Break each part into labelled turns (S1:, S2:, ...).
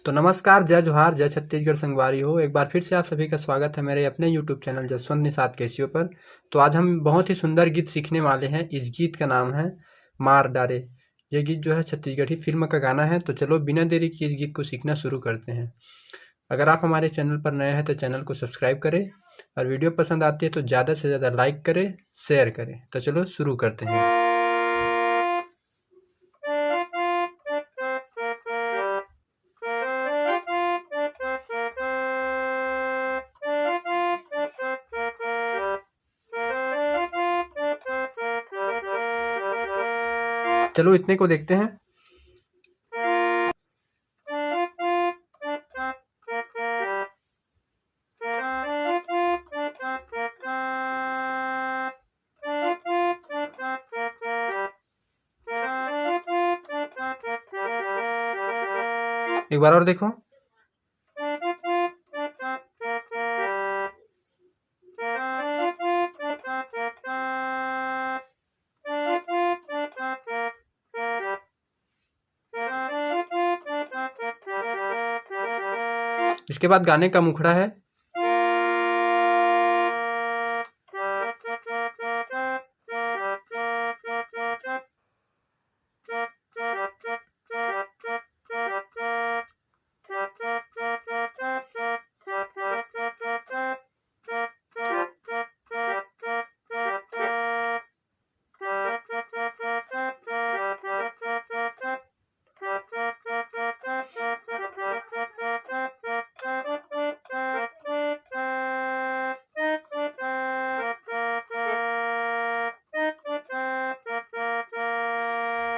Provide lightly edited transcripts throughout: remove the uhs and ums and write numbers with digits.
S1: तो नमस्कार, जय जोहार, जय छत्तीसगढ़ संगवारी हो। एक बार फिर से आप सभी का स्वागत है मेरे अपने YouTube channel Jaswant Nishad Casio पर। तो आज हम बहुत ही सुंदर गीत सीखने वाले हैं। इस गीत का नाम है मार डारे। ये गीत जो है छत्तीसगढ़ी फिल्म का गाना है। तो चलो बिना देरी किए इस गीत को सीखना शुरू करते हैं। अगर आप हमारे चैनल पर नए हैं तो चैनल को सब्सक्राइब करें, और वीडियो पसंद आती है तो ज़्यादा से ज़्यादा लाइक करें, शेयर करें। तो चलो शुरू करते हैं। चलो इतने को देखते हैं। एक बार और देखो। इसके बाद गाने का मुखड़ा है।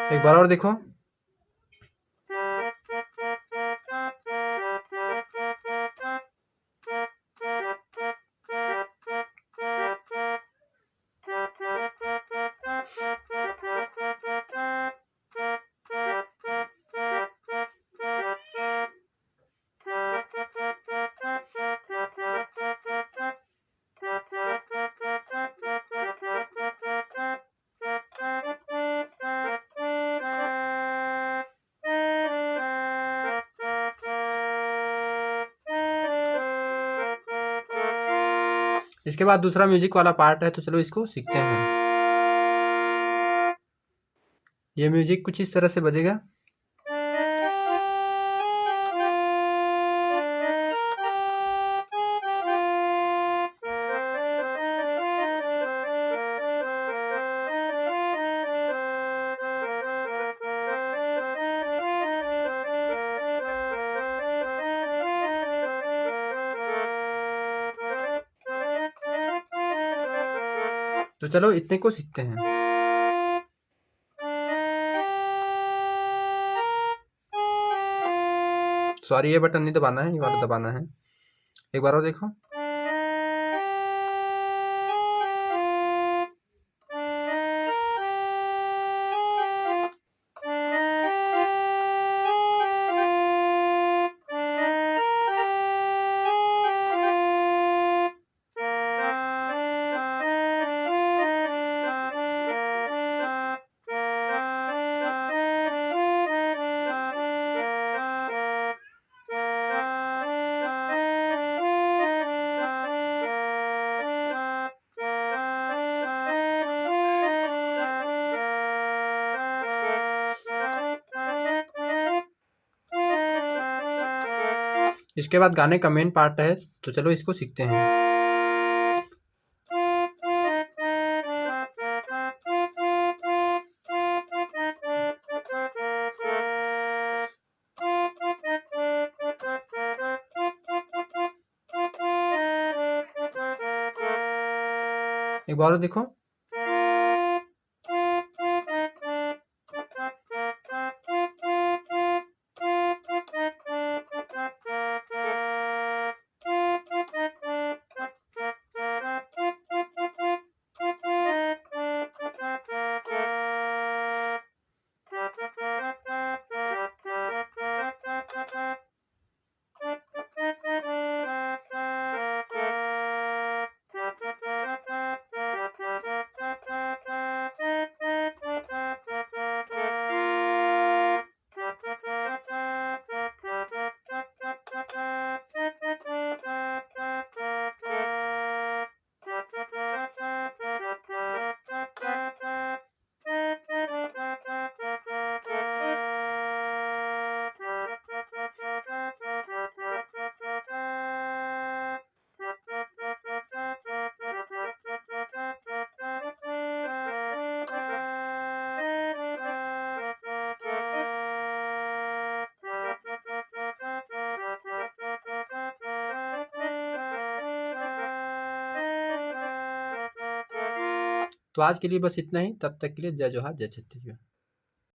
S1: एक बार और देखो। इसके बाद दूसरा म्यूजिक वाला पार्ट है। तो चलो इसको सीखते हैं। ये म्यूजिक कुछ इस तरह से बजेगा। तो चलो इतने को सीखते हैं। सॉरी, ये बटन नहीं दबाना है, ये वाला दबाना है। एक बार और देखो। इसके बाद गाने का मेन पार्ट है। तो चलो इसको सीखते हैं। एक बार और देखो। तो आज के लिए बस इतना ही, तब तक के लिए जय जोहार, जय छत्तीसगढ़।